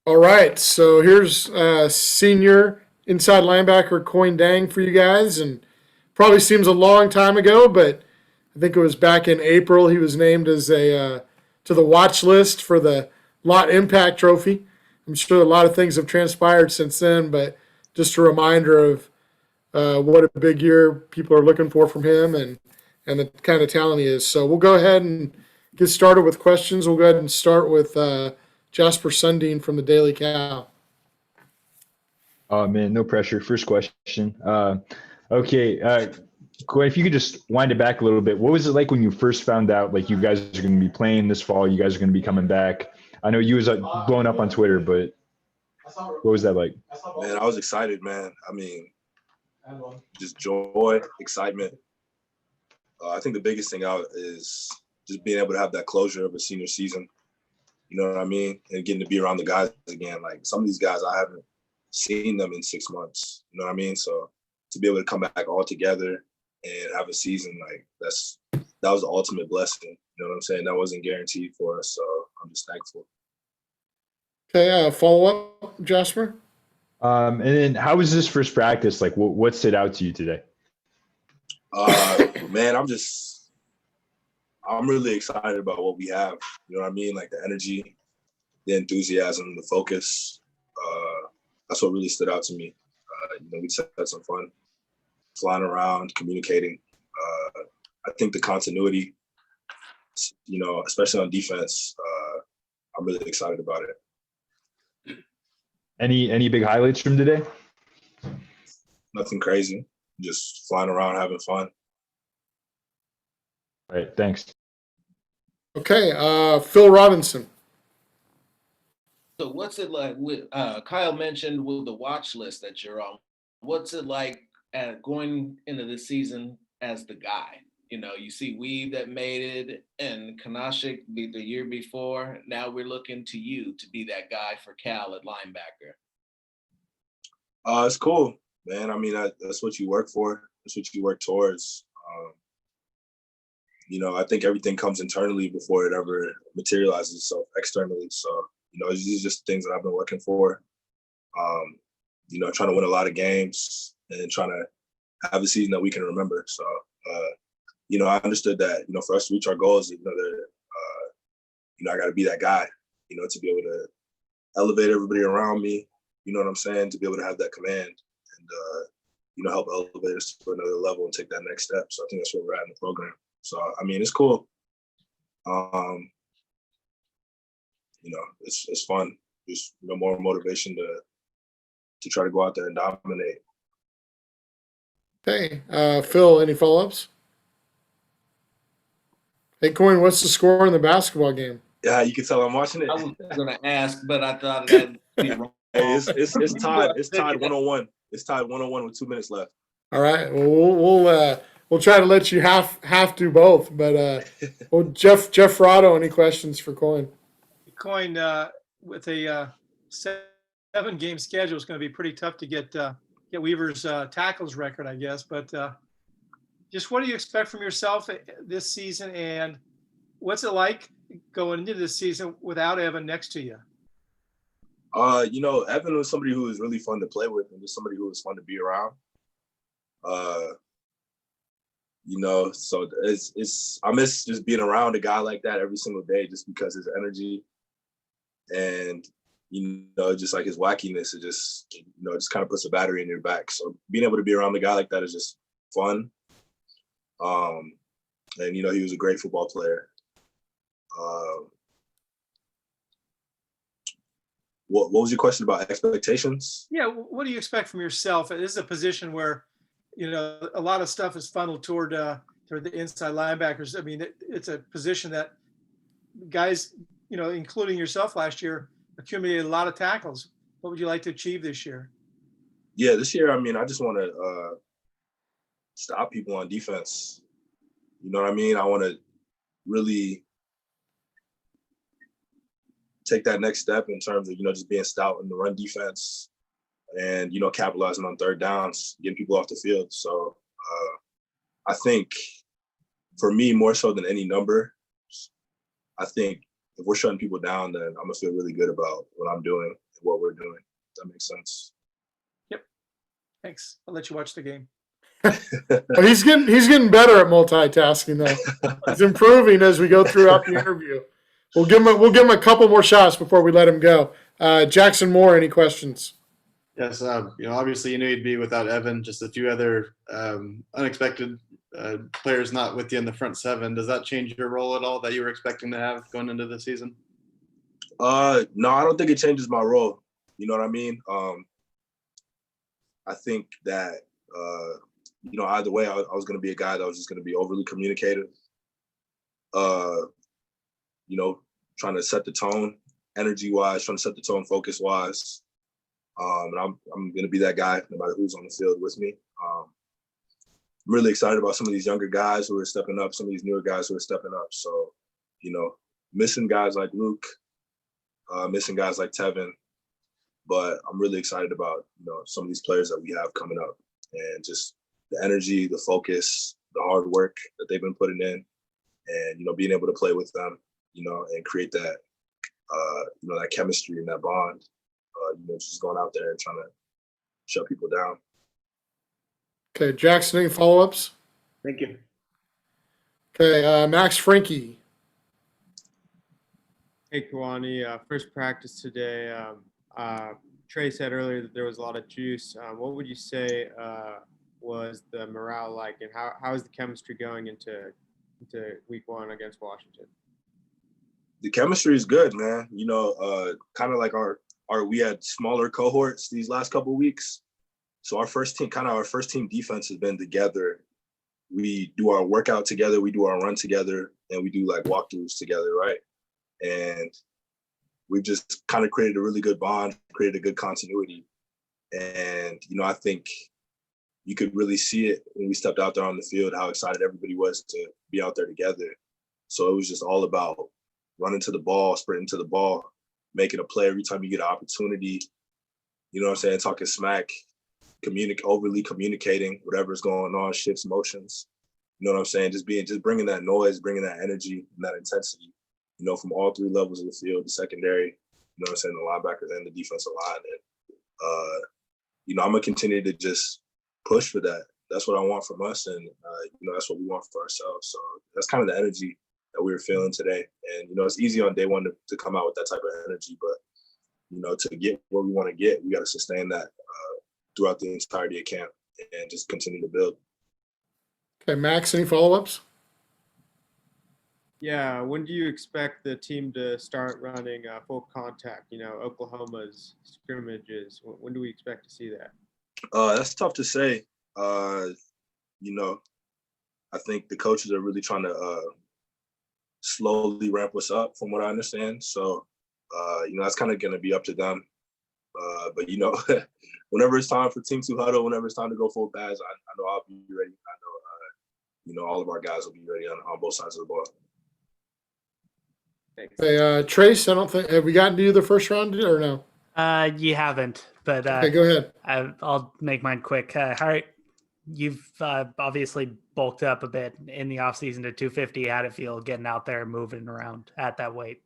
All right, so here's senior inside linebacker Kuony Deng for you guys, and probably seems a long time ago, but I think it was back in April he was named as a to the watch list for the Lot Impact Trophy. I'm sure a lot of things have transpired since then, but just a reminder of what a big year people are looking for from him and the kind of talent he is. So we'll go ahead and get started with questions. We'll go ahead and start with Jasper Sundin from the Daily Cow. Oh man, no pressure. First question. Okay, Coy, if you could just wind it back a little bit, what was it like when you first found out like you guys are going to be playing this fall? You guys are going to be coming back. I know you was blowing up on Twitter, but what was that like? Man, I was excited, man. I mean, just joy, excitement. I think the biggest thing out is just being able to have that closure of a senior season. You know what I mean? And getting to be around the guys again. Like some of these guys, I haven't seen them in 6 months. You know what I mean? So to be able to come back all together and have a season, like that was the ultimate blessing. You know what I'm saying? That wasn't guaranteed for us. So I'm just thankful. Okay, follow up, Jasper? And then how was this first practice? Like what stood out to you today? Man, I'm really excited about what we have. You know what I mean? Like the energy, the enthusiasm, the focus. That's what really stood out to me. We just had some fun flying around, communicating. I think the continuity, especially on defense, I'm really excited about it. Any big highlights from today? Nothing crazy. Just flying around, having fun. All right, thanks. Okay, Phil Robinson. So what's it like with Kyle mentioned with the watch list that you're on? What's it like going into the season as the guy? You see Weave that made it and Kanashik the year before. Now we're looking to you to be that guy for Cal at linebacker. It's cool, man. I mean, that's what you work for. That's what you work towards. I think everything comes internally before it ever materializes itself externally. So, these are just things that I've been working for. Trying to win a lot of games and trying to have a season that we can remember. So, I understood that, for us to reach our goals, I got to be that guy, to be able to elevate everybody around me. You know what I'm saying? To be able to have that command and, help elevate us to another level and take that next step. So I think that's where we're at in the program. So, I mean, it's cool. It's fun. Just, more motivation to try to go out there and dominate. Hey, Phil, any follow-ups? Hey, Coin, what's the score in the basketball game? Yeah, you can tell I'm watching it. I was going to ask, but I thought that'd be wrong. Hey, it's tied. It's tied 101. It's tied 101 with 2 minutes left. All right. Well, we'll try to let you have to both. But Jeff Rotto, any questions for Coin? Coin, with a 7-game schedule, it's going to be pretty tough to get Weaver's tackles record, I guess. But just what do you expect from yourself this season, and what's it like going into this season without Evan next to you? Evan was somebody who was really fun to play with and just somebody who was fun to be around. So I miss just being around a guy like that every single day just because his energy and, just like his wackiness, it just, just kind of puts a battery in your back. So being able to be around a guy like that is just fun. And, he was a great football player. What was your question about expectations? Yeah, what do you expect from yourself? This is a position where, a lot of stuff is funneled toward the inside linebackers. I mean, it's a position that guys, including yourself last year, accumulated a lot of tackles. What would you like to achieve this year? Yeah, this year, I mean, I just want to stop people on defense. You know what I mean? I want to really take that next step in terms of, just being stout in the run defense and, capitalizing on third downs, getting people off the field. So I think for me, more so than any number, I think if we're shutting people down, then I'm going to feel really good about what I'm doing what we're doing. If that makes sense. Thanks. I'll let you watch the game. But he's getting better at multitasking though. He's improving as we go throughout the interview. We'll give him a couple more shots before we let him go. Jackson Moore, any questions? Yes, obviously you knew you'd be without Evan, just a few other unexpected players not with you in the front seven. Does that change your role at all that you were expecting to have going into the season? No, I don't think it changes my role. You know what I mean? I think that, either way, I was going to be a guy that was just going to be overly communicative, trying to set the tone energy-wise, trying to set the tone focus-wise. And I'm going to be that guy no matter who's on the field with me. I'm really excited about some of these younger guys who are stepping up, some of these newer guys who are stepping up. So, missing guys like Luke, missing guys like Tevin. But I'm really excited about, some of these players that we have coming up and just the energy, the focus, the hard work that they've been putting in and, being able to play with them, and create that, that chemistry and that bond, just going out there and trying to shut people down. Okay, Jackson, any follow-ups? Thank you. Okay, Max Frankie. Hey, Kuony. First practice today. Trey said earlier that there was a lot of juice. What would you say was the morale like, and how is the chemistry going into week 1 against Washington? The chemistry is good, man. Kind of like we had smaller cohorts these last couple of weeks. So our first team defense has been together. We do our workout together, we do our run together, and we do like walkthroughs together, right? And we've just kind of created a really good bond, created a good continuity. And, I think you could really see it when we stepped out there on the field, how excited everybody was to be out there together. So it was just all about running to the ball, sprinting to the ball, making a play every time you get an opportunity, talking smack, overly communicating, whatever's going on, shifts, motions, just bringing that noise, bringing that energy and that intensity, from all 3 levels of the field, the secondary, the linebackers and the defensive line. And, I'm going to continue to just push for that. That's what I want from us. And, that's what we want for ourselves. So that's kind of the energy that we were feeling today. And, it's easy on day one to come out with that type of energy, but, to get where we want to get, we got to sustain that throughout the entirety of camp and just continue to build. Okay, Max, any follow-ups? Yeah, when do you expect the team to start running full contact? Oklahoma's scrimmages. When do we expect to see that? That's tough to say. I think the coaches are really trying to slowly ramp us up from what I understand. So, that's kind of going to be up to them. But, whenever it's time for Team 2 Huddle, whenever it's time to go full pads, I know I'll be ready. I know, all of our guys will be ready on both sides of the ball. Thanks. Hey, Trace, I don't think, have we gotten to you the first round or no? You haven't, but Okay, go ahead. I'll make mine quick. You've obviously bulked up a bit in the offseason to 250. How'd it feel getting out there and moving around at that weight?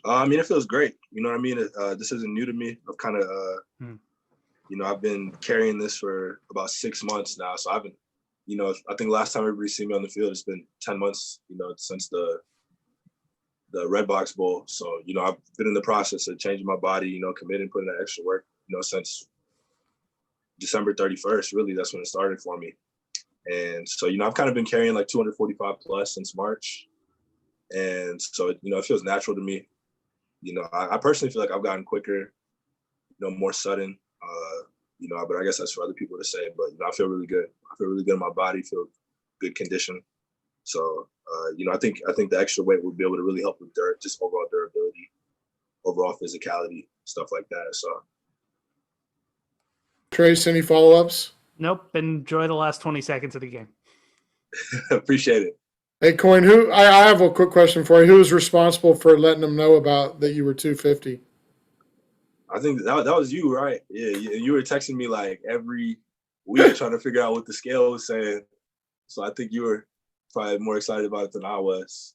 It feels great. You know what I mean? This isn't new to me. I've kind of, I've been carrying this for about 6 months now. So I've been, I think last time everybody seen me on the field, it's been 10 months, since the Red Box Bowl. So, I've been in the process of changing my body, committing, putting that extra work, since December 31st, really, that's when it started for me. And so, I've kind of been carrying like 245 plus since March. And so, it feels natural to me. I personally feel like I've gotten quicker, more sudden, but I guess that's for other people to say. But, I feel really good. I feel really good in my body, feel good condition. So, I think the extra weight will be able to really help with just overall durability, overall physicality, stuff like that. So, Trace, any follow-ups? Nope. Enjoy the last 20 seconds of the game. appreciate it. Hey, Coin, I have a quick question for you. Who was responsible for letting them know about that you were 250? I think that was you, right? Yeah, you were texting me like every week trying to figure out what the scale was saying. So I think you were probably more excited about it than I was.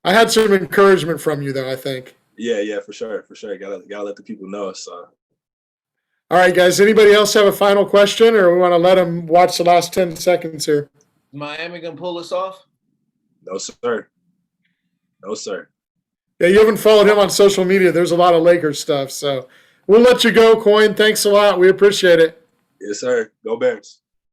I had some encouragement from you, though, I think. Yeah, for sure. Gotta let the people know. So All right, guys. Anybody else have a final question, or we want to let them watch the last 10 seconds here? Miami gonna pull us off? no, sir. No, sir. Yeah, you haven't followed him on social media. There's a lot of Lakers stuff, so we'll let you go, Coin. Thanks a lot. We appreciate it. Yes, sir. Go Bears.